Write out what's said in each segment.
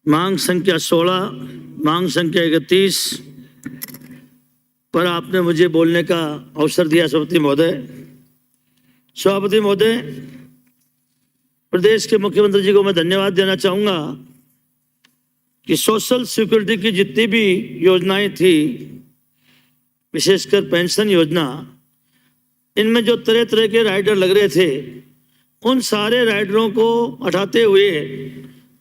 मांग संख्या 16, मांग संख्या 31 पर आपने मुझे बोलने का अवसर दिया। सभापति महोदय, प्रदेश के मुख्यमंत्री जी को मैं धन्यवाद देना चाहूँगा कि सोशल सिक्योरिटी की जितनी भी योजनाएं थी, विशेषकर पेंशन योजना, इनमें जो तरह तरह के राइडर लग रहे थे, उन सारे राइडरों को हटाते हुए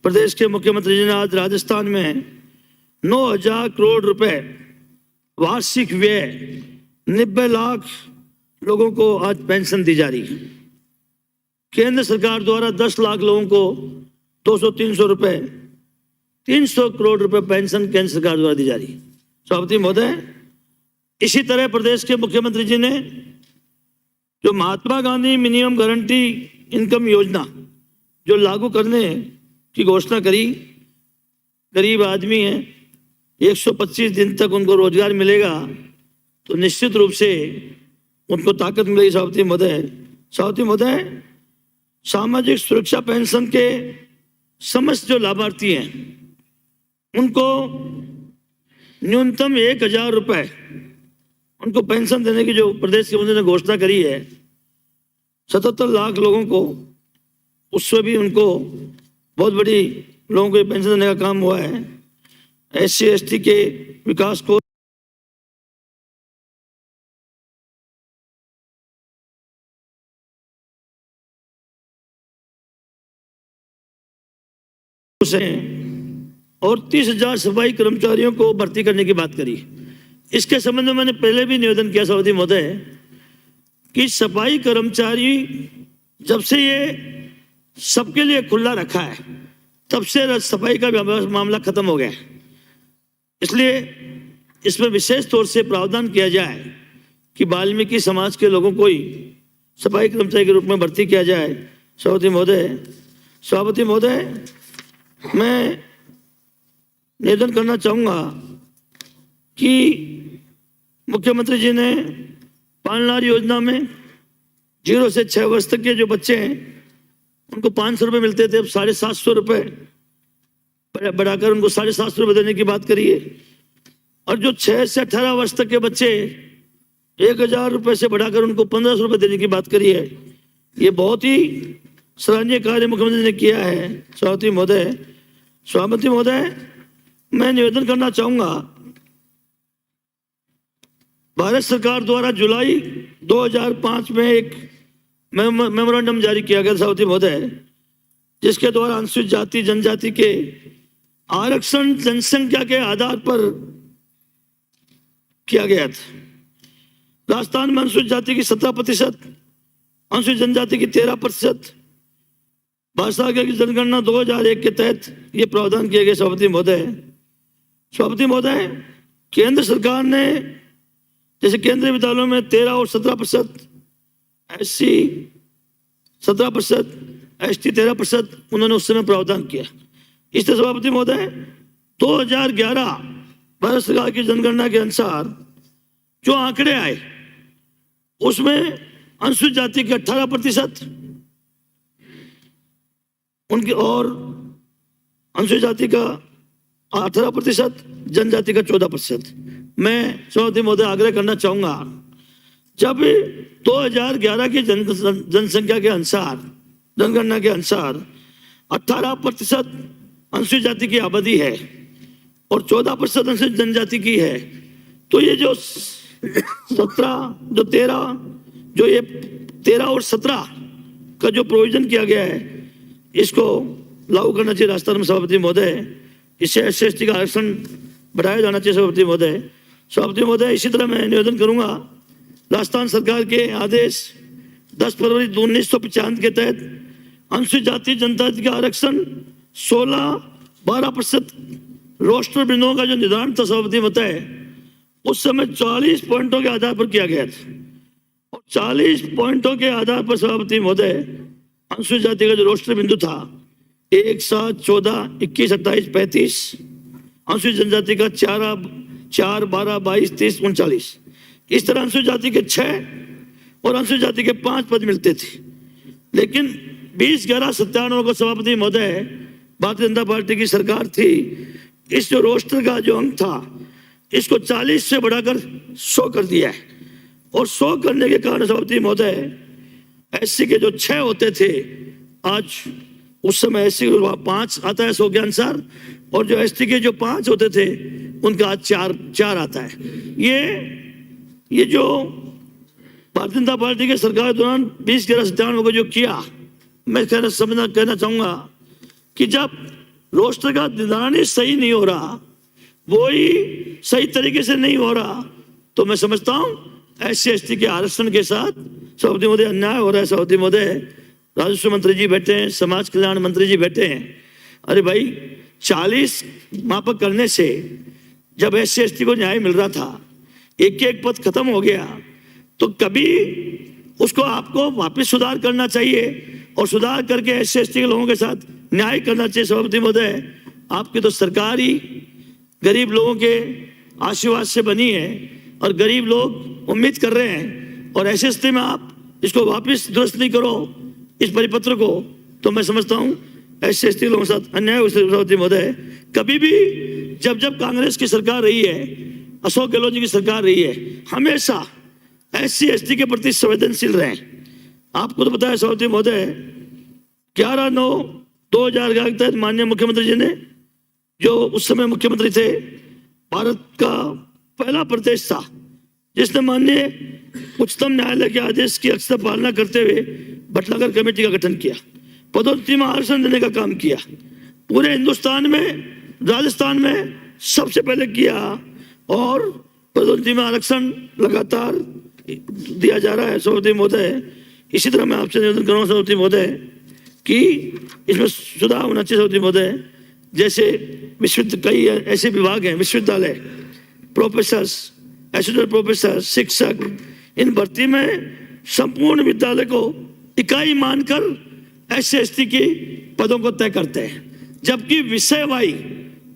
प्रदेश के मुख्यमंत्री जी ने आज राजस्थान में 9,000 करोड़ रुपए वार्षिक व्यय 90 लाख लोगों को आज पेंशन दी जा रही है। केंद्र सरकार द्वारा 10 लाख लोगों को 200-300 रुपए, 300 करोड़ रुपए पेंशन केंद्र सरकार द्वारा दी जा रही है। सभापति महोदय, इसी तरह प्रदेश के मुख्यमंत्री जी ने जो Mahatma Gandhi minimum guarantee income योजना जो लागू करने की घोषणा करी, गरीब आदमी है, 125 दिन तक उनको रोजगार मिलेगा तो निश्चित रूप से उनको ताकत मिलेगी। सभापति महोदय, सामाजिक सुरक्षा पेंशन के समस्त जो लाभार्थी हैं उनको न्यूनतम 1,000 रुपए उनको पेंशन देने की जो प्रदेश के मंत्री ने घोषणा करी है, 77 लाख लोगों को, उससे भी उनको बहुत बड़ी लोगों को पेंशन देने का काम हुआ है। SC ST के विकास को और 30,000 सफाई कर्मचारियों को भर्ती करने की बात करी। इसके संबंध में मैंने पहले भी निवेदन किया सभापति महोदय कि सफाई कर्मचारी जब से ये सबके लिए खुला रखा है तब से सफाई का मामला खत्म हो गया। इसलिए इसमें विशेष तौर से प्रावधान किया जाए कि वाल्मीकि समाज के लोगों को ही सफाई कर्मचारी के रूप में भर्ती किया जाए। सभापति महोदय, मैं निवेदन करना चाहूँगा कि मुख्यमंत्री जी ने पालनार योजना में 0 से 6 वर्ष तक के जो बच्चे हैं उनको 500 रुपये मिलते थे, अब 750 रुपये बढ़ाकर उनको 750 रुपये देने की बात करी है। और जो 6 से 18 वर्ष तक के बच्चे 1,000 रुपये से बढ़ाकर उनको 1,500 रुपये देने की बात करी है। ये बहुत ही सराहनीय कार्य मुख्यमंत्री ने किया है। सभापति महोदय, मैं निवेदन करना चाहूँगा, भारत सरकार द्वारा जुलाई 2005 में एक मेमोरेंडम जारी किया गया सभापति महोदय, जिसके द्वारा अनुसूचित जाति जनजाति के आरक्षण जनसंख्या के आधार पर किया गया था। राजस्थान में अनुसूचित जाति की 17%, अनुसूचित जनजाति की 13%, भाषा की जनगणना 2001 के तहत ये प्रावधान किए गए। सभापति महोदय, केंद्र सरकार ने जैसे केंद्रीय विद्यालयों में 13 और 17%, SC 17%, ST 13% उन्होंने उस समय प्रावधान किया। इस तरह सभापति महोदय 2011 भारत सरकार की जनगणना के अनुसार जो आंकड़े आए उसमें अनुसूचित जाति के 18% उनकी और अनुसूचित जाति का 18%, जनजाति का 14%। मैं सभापति महोदय आग्रह करना चाहूँगा, जब 2011 की जनसंख्या के अनुसार, जनगणना के अनुसार 18% अनुसूचित जाति की आबादी है और 14% अनुसूचित जनजाति की है, तो ये जो 13 और 17 का जो प्रोविजन किया गया है, इसको लागू करना चाहिए राजस्थान में। सभापति महोदय, इससे SC ST का आरक्षण बढ़ाया जाना चाहिए। सभापति महोदय, इसी तरह मैं निवेदन करूंगा, राजस्थान सरकार के आदेश 10 फरवरी 1995 के तहत अनुसूचित जाति जनजाति का आरक्षण 16-12% रोस्टर बिंदुओं का जो निर्धारण था सभापति महोदय, उस समय 40 पॉइंटों के आधार पर किया गया था। और 40 पॉइंटों के आधार पर सभापति महोदय अनुसूचित जाति का जो रोस्टर बिंदु था 1, 7, 14, 21, 28, 35, अनुसूचित जनजाति का 4, 12, 22, 30, 39, इस तरह अनुसूचित जाति के 6 और अनुसूचित जाति के 5 पद मिलते थे। लेकिन 20/11/97 को सभापति महोदय भारतीय जनता पार्टी की सरकार थी, इस जो रोस्टर का जो अंक था इसको 40 से बढ़ाकर 100 कर दिया है। और 100 करने के कारण सभापति महोदय एससी के जो 6 होते थे, आज उस समय एससी 5 आता है 100 के अनुसार, और जो एसटी के जो 5 होते थे उनका आज 4 आता है। ये जो भारतीय जनता पार्टी के सरकार के दौरान 20/11/97 को जो किया, मैं कहना चाहूंगा कि जब रोस्टर का निर्धारण ही सही नहीं हो रहा, वो ही सही तरीके से नहीं हो रहा, तो मैं समझता हूं SC/ST के आरक्षण के साथ सभापति महोदय अन्याय हो रहा है। सभापति महोदय, राजस्व मंत्री जी बैठे हैं, समाज कल्याण मंत्री जी बैठे हैं। अरे भाई, 40 मापक करने से जब SC/ST को न्याय मिल रहा था, एक पद खत्म हो गया, तो कभी उसको आपको वापस सुधार करना चाहिए और सुधार करके SC/ST के लोगों के साथ न्याय करना चाहिए। सभापति महोदय, आपकी तो सरकार ही गरीब लोगों के आशीर्वाद से बनी है और गरीब लोग उम्मीद कर रहे हैं, और ऐसे स्थिति में आप इसको वापस दुरुस्त नहीं करो इस परिपत्र को, तो मैं समझता हूं SC/ST लोगों के साथ अन्याय। सभापति महोदय, कभी भी जब कांग्रेस की सरकार रही है, अशोक गहलोत जी की सरकार रही है, हमेशा SC/ST के प्रति संवेदनशील रहे। आपको तो पता है सभापति महोदय, 11/9/2011 के तहत माननीय मुख्यमंत्री जी ने, जो उस समय मुख्यमंत्री थे, भारत का पहला प्रदेश था जिसने माननीय उच्चतम न्यायालय के आदेश की अक्षर पालना करते हुए भटनागर कमेटी का गठन किया, पदोन्नति में आरक्षण देने का काम किया। पूरे हिंदुस्तान में, राजस्थान में सबसे पहले किया, और पदोन्नति में आरक्षण लगातार दिया जा रहा है। सभापति महोदय, इसी तरह मैं आपसे निवेदन करूँगा सभापति महोदय कि इसमें सुधार होना चाहिए। सभापति महोदय, जैसे कई ऐसे विभाग हैं, विश्वविद्यालय, प्रोफेसर्स, एसोसिएट प्रोफेसर, शिक्षक, इन भर्ती में संपूर्ण विद्यालय को इकाई मानकर SC/ST के पदों को तय करते हैं, जबकि विषय वाई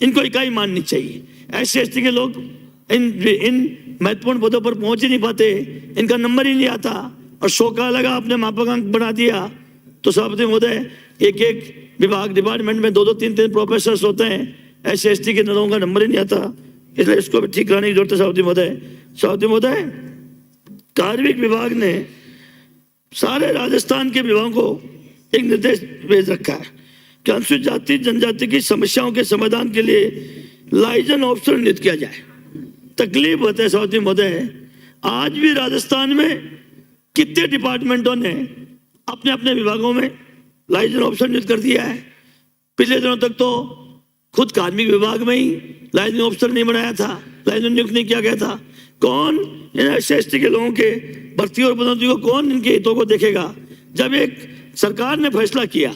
इनको इकाई माननी चाहिए। SC/ST के लोग इन महत्वपूर्ण पदों पर पहुंच ही नहीं पाते, इनका नंबर ही नहीं आता, और 100 का लगा आपने मापक अंक बना दिया। तो सभापति महोदय, एक विभाग, डिपार्टमेंट में 2-2, 3-3 प्रोफेसर होते हैं, SC/ST के लोगों का नंबर ही नहीं आता, इसलिए इसको भी ठीक कराने की जरूरत है। सभापति महोदय, सभापति महोदय, कार्मिक विभाग ने सारे राजस्थान के विभागों को एक निर्देश भेज रखा है कि अनुसूचित जाति जनजाति की समस्याओं के समाधान के लिए लाइजन ऑफिसर नियुक्त किया जाए। तकलीफ होता है सभापति महोदय, आज भी राजस्थान में कितने डिपार्टमेंटों ने अपने अपने विभागों में लाइजन ऑफिसर नियुक्त कर दिया है। पिछले दिनों तक तो खुद कार्मिक विभाग में ही लाइजन ऑफिसर नहीं बनाया था, लाइजन नियुक्त नहीं किया गया था। कौन इन SC/ST के लोगों के भर्ती और पदोन्नति को, कौन इनके हितों को देखेगा, जब एक सरकार ने फैसला किया,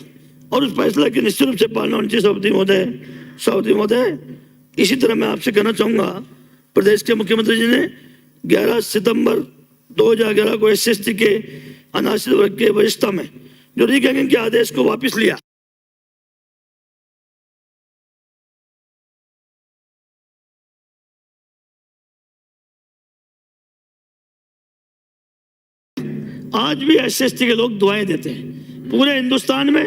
और उस फैसला की निश्चित रूप से पालना होनी चाहिए। सभापति महोदय, सभापति महोदय, इसी तरह मैं आपसे कहना चाहूंगा, प्रदेश के मुख्यमंत्री जी ने 11 सितंबर 2011 को SC/ST के अनाश्रित वर्ग के वरिष्ठता में जो रीगैंगिंग के आदेश को वापस लिया। आज भी SC/ST के लोग दुआएं देते हैं। पूरे हिंदुस्तान में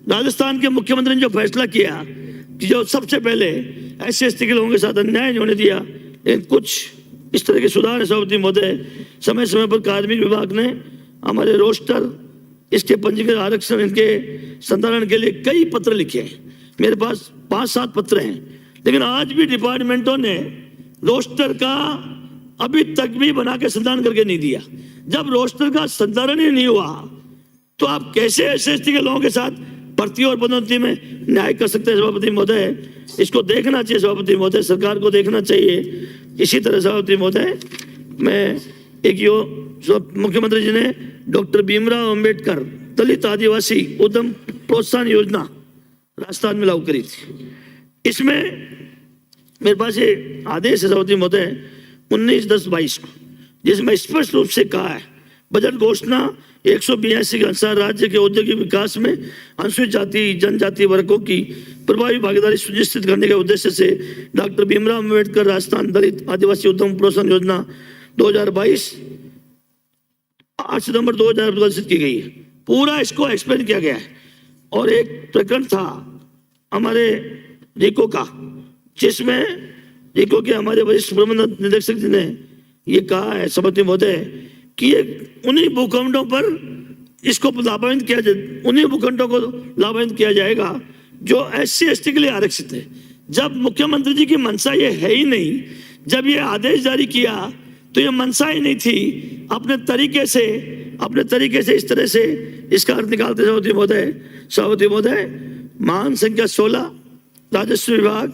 राजस्थान के मुख्यमंत्री ने जो फैसला किया कि जो सबसे पहले SC/ST के लोगों के साथ अन्याय नहीं होने दिया, लेकिन कुछ इस तरह के सुधार है। सभापति महोदय, समय समय पर कार्मिक विभाग ने हमारे रोस्टर, इसके पंजीकृत आरक्षण, इनके संधारण के लिए कई पत्र लिखे हैं। मेरे पास 5-7 पत्र हैं, लेकिन आज भी डिपार्टमेंटों ने रोस्टर का अभी तक भी बना के संधारण करके नहीं दिया। जब रोस्टर का संधारण ही नहीं हुआ, तो आप कैसे SC/ST के लोगों के साथ भर्ती और पदोन्नति में न्याय कर सकते हैं। सभापति महोदय, इसको देखना चाहिए। सभापति महोदय, सरकार को देखना चाहिए। इसी तरह सभापति महोदय, मैं मुख्यमंत्री जी ने डॉक्टर भीमराव अंबेडकर दलित आदिवासी उद्यम प्रोत्साहन योजना राजस्थान में लागू करी थी। इसमें मेरे पास ये आदेश है सभापति महोदय 19/10/22 को, जिसमें स्पष्ट रूप से कहा है, बजट घोषणा 182 के अनुसार राज्य के औद्योगिक विकास में अनुसूचित जाति जनजाति वर्गों की प्रभावी भागीदारी सुनिश्चित करने के उद्देश्य से डॉक्टर भीमराव अंबेडकर राजस्थान दलित आदिवासी उद्यम प्रोत्साहन योजना 2022 8 सितंबर 2000 विकसित की गई है। पूरा इसको एक्सप्लेन किया गया है। और एक प्रकरण था हमारे रिको का, जिसमें रिको के हमारे वरिष्ठ प्रबंध निदेशक जी ने ये कहा है सभापति महोदय कि ये उन्हीं भूखंडों पर इसको लाभान्वित किया जाए, उन्हीं भूखंडों को लाभान्वित किया जाएगा जो SC/ST के लिए आरक्षित है। जब मुख्यमंत्री जी की मंशा ये है ही नहीं, जब ये आदेश जारी किया तो ये मंशा ही नहीं थी। अपने तरीके से इस तरह से इसका अर्थ निकालते सभापति महोदय मान संख्या 16 राजस्व विभाग,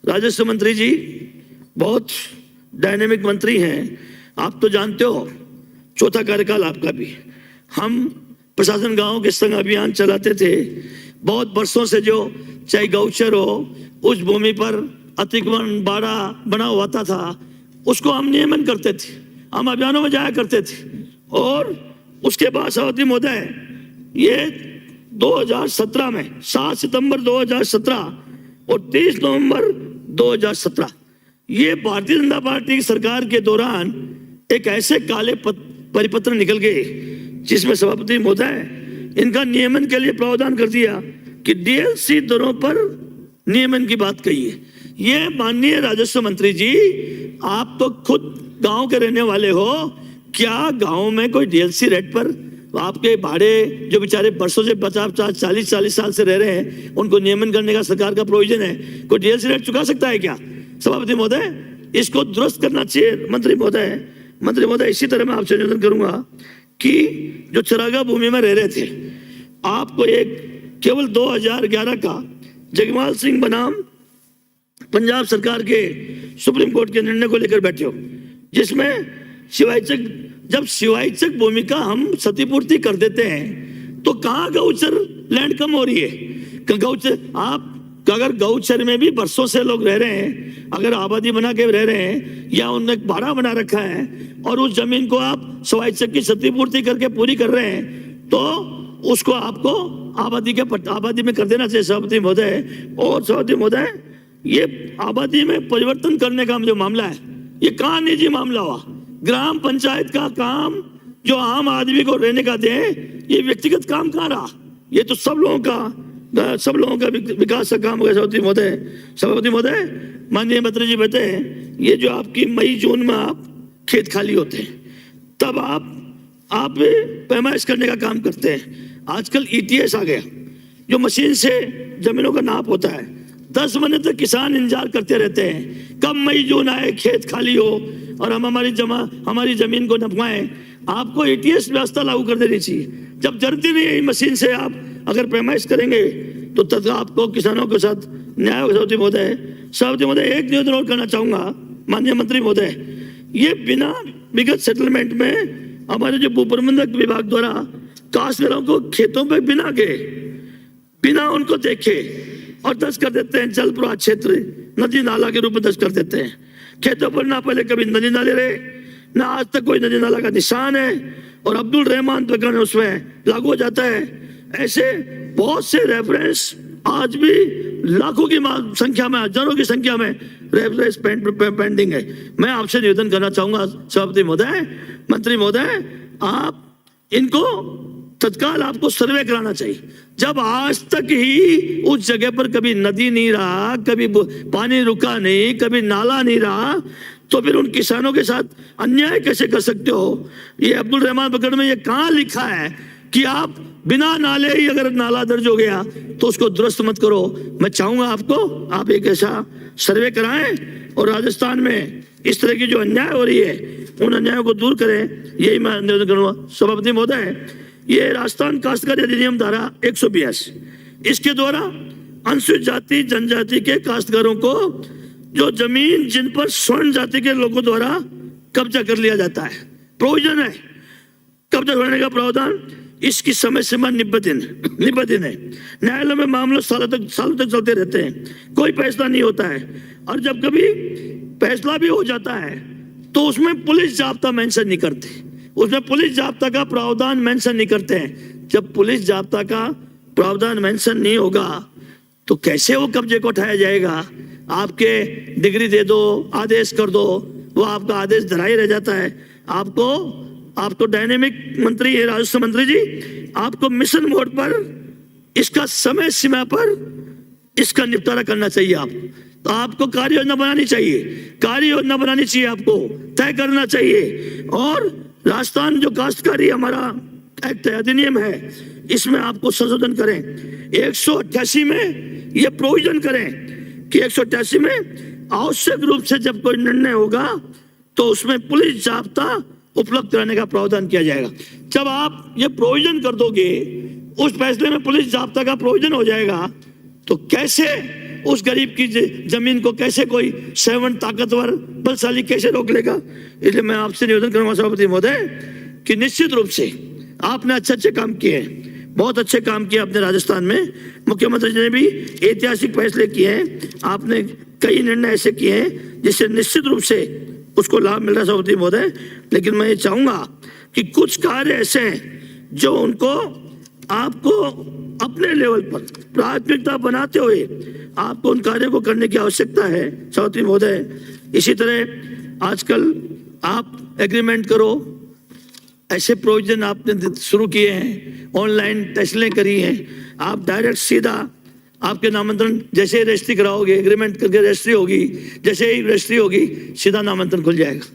राजस्व मंत्री जी बहुत डायनेमिक मंत्री हैं। आप तो जानते हो चौथा कार्यकाल आपका भी। हम प्रशासन गांव के संग अभियान चलाते थे बहुत वर्षों से, जो चाहे गौचर हो, उस भूमि पर अतिक्रमण बाड़ा बना हुआ था, उसको हम नियमन करते थे, हम अभियानों में जाया करते थे। और उसके बाद सभापति महोदय ये 2017 में 7 सितंबर 2017 और 30 नवंबर 2017 ये भारतीय जनता पार्टी की सरकार के दौरान एक ऐसे काले परिपत्र निकल गए जिसमें सभापति महोदय इनका नियमन के लिए प्रावधान कर दिया कि DLC दरों पर नियमन की बात कही है। ये माननीय राजस्व मंत्री जी, आप तो खुद गांव के रहने वाले हो, क्या गांव में कोई DLC रेट पर आपके भाड़े जो बेचारे वर्षों से 50-40 साल से रह रहे हैं उनको नियमन करने का सरकार का प्रोविजन है, कोई DLC रेट चुका सकता है क्या? सभापति महोदय इसको दुरुस्त करना चाहिए। मंत्री महोदय इसी तरह मैं आपसे निवेदन करूंगा कि जो चरागाह भूमि में रह रहे थे, आपको एक केवल 2011 का जगमाल सिंह बनाम पंजाब सरकार के सुप्रीम कोर्ट के निर्णय को लेकर बैठे हो, जिसमें जब शिवाइचक भूमि का हम क्षतिपूर्ति कर देते हैं तो कहाँ गौचर लैंड कम हो रही है? गौचर आप अगर गौचर में भी वर्षों से लोग रह रहे हैं, अगर आबादी बना के रह रहे हैं या उन्होंने भाड़ा बना रखा है और उस जमीन को आप शिवाइचक की क्षतिपूर्ति करके पूरी कर रहे हैं, तो उसको आपको आबादी में कर देना चाहिए सभापति महोदय। और सभापति महोदय ये आबादी में परिवर्तन करने का जो मामला है, ये कहाँ निजी मामला हुआ? ग्राम पंचायत का काम जो आम आदमी को रहने का दे, ये व्यक्तिगत काम कहाँ रहा? ये तो सब लोगों का विकास का काम होगा सभापति महोदय। माननीय मंत्री जी कहते हैं ये जो आपकी मई जून में आप खेत खाली होते हैं, तब आप पैमाइश करने का काम करते हैं। आजकल ETS आ गया, जो मशीन से जमीनों का नाप होता है। 10 महीने तक किसान इंतजार करते रहते हैं कब मई जून आए, खेत खाली हो और हम हमारी जमीन को नपवाएं। आपको ETS व्यवस्था लागू कर देनी चाहिए। जब जरूरत नहीं है मशीन से आप अगर पैमाइश करेंगे तो तब आपको किसानों के साथ न्याय होगा। सभापति महोदय एक निवेदन और करना चाहूंगा माननीय मंत्री महोदय, ये बिना विगत सेटलमेंट में हमारे जो भू प्रबंधक विभाग द्वारा काश्तकारों को खेतों पे बिना उनको देखे और दर्ज कर देते हैं जल प्रवाह क्षेत्र, नदी नाला के रूप में दर्ज कर देते हैं। खेतों पर ना पहले कभी नदी नाले रहे, ना आज तक कोई नदी नाला का निशान है, और अब्दुल रहमान प्रकरण उसमें लागू हो जाता है। ऐसे बहुत से रेफरेंस आज भी लाखों की संख्या में, हजारों की संख्या में रेफरेंस पेंडिंग है। मैं आपसे निवेदन करना चाहूंगा सभापति महोदय, मंत्री महोदय, आप इनको तत्काल आपको सर्वे कराना चाहिए। जब आज तक ही उस जगह पर कभी नदी नहीं रहा, कभी पानी रुका नहीं, कभी नाला नहीं रहा, तो फिर उन किसानों के साथ अन्याय कैसे कर सकते हो? ये अब्दुल रहमान प्रकरण में ये कहाँ लिखा है कि आप बिना नाले ही अगर नाला दर्ज हो गया तो उसको दुरुस्त मत करो? मैं चाहूंगा आप एक ऐसा सर्वे कराएं और राजस्थान में इस तरह की जो अन्याय हो रही है उन अन्यायों को दूर करें, यही मैं निवेदन करूंगा। सभापति महोदय, ये राजस्थान काश्तकार अधिनियम धारा 182, इसके द्वारा अनुसूचित जाति जनजाति के काश्तकारों को जो जमीन जिन पर स्वर्ण जाति के लोगों द्वारा कब्जा कर लिया जाता है, प्रोविजन है कब्जा करने का प्रावधान। इसकी समय सीमा 90 दिन है। न्यायालय में मामले सालों तक चलते रहते हैं, कोई फैसला नहीं होता है, और जब कभी फैसला भी हो जाता है तो उसमें पुलिस जाब्ता मेंशन नहीं करते, उसमें पुलिस जाब्ता का प्रावधान मेंशन नहीं करते हैं। जब पुलिस जाब्ता का प्रावधान मेंशन नहीं होगा तो कैसे वो कब्जे को उठाया जाएगा? आपके डिग्री दे दो, आदेश कर दो, वो आपका आदेश धरा ही रह जाता है। आप तो डायनेमिक मंत्री है राजस्व मंत्री जी, आपको मिशन मोड पर इसका समय सीमा पर इसका निपटारा करना चाहिए। आप तो आपको कार्य योजना बनानी चाहिए, कार्य योजना बनानी चाहिए, आपको तय करना चाहिए। और राजस्थान जो काश्तकारी हमारा एक्ट है, अधिनियम है, इसमें आपको संशोधन करें। 188 में ये प्रोविजन करें कि 188 में आवश्यक रूप से जब कोई निर्णय होगा तो उसमें पुलिस जाब्ता उपलब्ध कराने का प्रावधान किया जाएगा। जब आप ये प्रोविजन कर दोगे, उस फैसले में पुलिस जाब्ता का प्रोविजन हो जाएगा, तो कैसे उस गरीब की जमीन को कैसे कोई सेवन ताकतवर बलशाली कैसे रोक लेगा। इसलिए मैं आपसे निवेदन करूंगा सभापति महोदय कि निश्चित रूप से आपने अच्छे काम किए हैं, बहुत अच्छे काम किए आपने राजस्थान में। मुख्यमंत्री जी ने भी ऐतिहासिक फैसले किए हैं, आपने कई निर्णय ऐसे किए हैं जिससे निश्चित रूप से उसको लाभ मिल रहा है सभापति महोदय। लेकिन मैं ये चाहूंगा कि कुछ कार्य ऐसे हैं जो उनको आपको अपने लेवल पर प्राथमिकता बनाते हुए आपको उन कार्यों को करने की आवश्यकता है सभापति महोदय। इसी तरह आजकल आप एग्रीमेंट करो, ऐसे प्रोविजन आपने शुरू किए हैं, ऑनलाइन तहसीलें करी हैं, आप डायरेक्ट सीधा आपके नामांतरण जैसे रजिस्ट्री कराओगे, एग्रीमेंट करके रजिस्ट्री होगी, जैसे ही रजिस्ट्री होगी सीधा नामांतरण खुल जाएगा,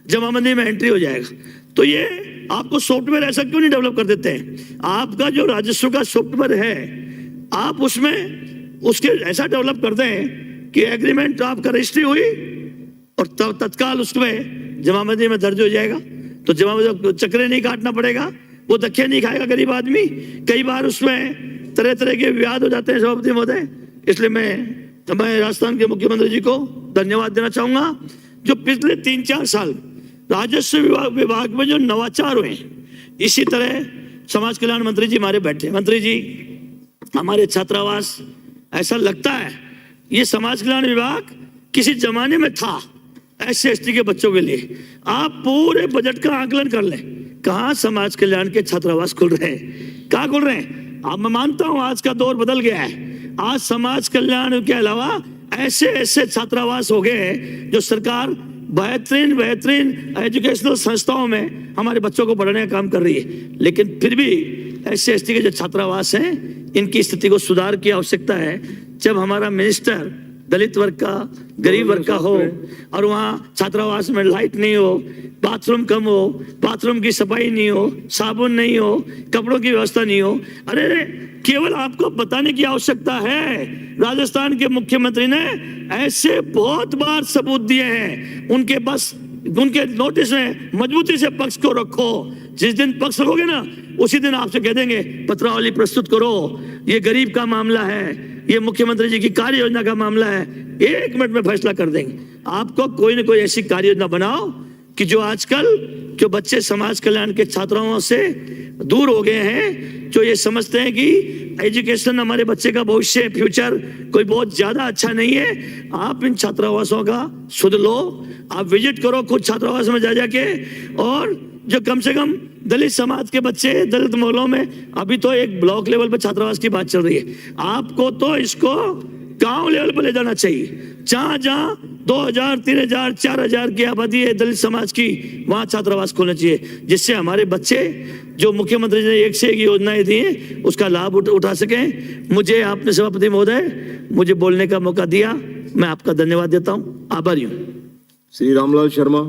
जमाबंदी में एंट्री हो जाएगा। तो ये आपको सॉफ्टवेयर ऐसा क्यों नहीं डेवलप कर देते हैं? आपका जो राजस्व का सॉफ्टवेयर है, आप उसमें उसके ऐसा डेवलप कर दें कि एग्रीमेंट आपका रजिस्ट्री हुई और तत्काल उसमें जमाबंदी में दर्ज हो जाएगा, तो जमाबंदी चक्रे नहीं काटना पड़ेगा, वो धक्के नहीं खाएगा गरीब आदमी। कई बार उसमें तरह तरह के विवाद हो जाते हैं सभापति महोदय। इसलिए मैं राजस्थान के मुख्यमंत्री जी को धन्यवाद देना चाहूंगा, जो पिछले 3-4 साल राजस्व विभाग में जो नवाचार हुए। इसी तरह समाज कल्याण मंत्री जी हमारे बैठे, मंत्री जी हमारे छात्रावास, ऐसा लगता है ये समाज कल्याण विभाग किसी जमाने में था SC/ST के बच्चों के लिए। आप पूरे बजट का आकलन कर लें, कहाँ समाज कल्याण के छात्रावास खुल रहे हैं, कहाँ खुल रहे हैं। अब मैं मानता हूं आज का दौर बदल गया है, आज समाज कल्याण के अलावा ऐसे छात्रावास हो गए हैं जो सरकार बेहतरीन एजुकेशनल संस्थाओं में हमारे बच्चों को पढ़ाने का काम कर रही है। लेकिन फिर भी SC/ST के जो छात्रावास हैं, इनकी स्थिति को सुधार की आवश्यकता है। जब हमारा मिनिस्टर दलित वर्ग का, गरीब वर्ग का हो और वहाँ छात्रावास में लाइट नहीं हो, बाथरूम कम हो, बाथरूम की सफाई नहीं हो, साबुन नहीं हो, कपड़ों की व्यवस्था नहीं हो, अरे केवल आपको बताने की आवश्यकता है। राजस्थान के मुख्यमंत्री ने ऐसे बहुत बार सबूत दिए हैं, उनके नोटिस में मजबूती से पक्ष को रखो। जिस दिन पक्ष रखोगे ना, उसी दिन आपसे कह देंगे पत्रावली प्रस्तुत करो, ये गरीब का मामला है, ये मुख्यमंत्री जी की कार्य योजना का मामला है, 1 मिनट में फैसला कर देंगे। आपको कोई ना कोई ऐसी कार्य योजना बनाओ कि जो आजकल जो बच्चे समाज कल्याण के छात्राओं से दूर हो गए हैं, जो ये समझते हैं कि एजुकेशन हमारे बच्चे का भविष्य, फ्यूचर कोई बहुत ज्यादा अच्छा नहीं है, आप इन छात्रावासों का सुध लो, आप विजिट करो खुद छात्रावास में जा जाके। और जो कम से कम दलित समाज के बच्चे, दलित मोहल्लों में, अभी तो एक ब्लॉक लेवल पर छात्रावास की बात चल रही है, आपको तो इसको गांव लेवल पर ले जाना चाहिए। जहां 2000, 3000, 4000 की आबादी है दलित समाज की, वहां छात्रावास खोलना चाहिए, जिससे हमारे बच्चे जो मुख्यमंत्री ने 1 से 1 योजनाएं दी हैं उसका लाभ उठा सकें। मुझे आपने सभापति महोदय मुझे बोलने का मौका दिया, मैं आपका धन्यवाद देता हूं, आभारी हूं। श्री रामलाल शर्मा।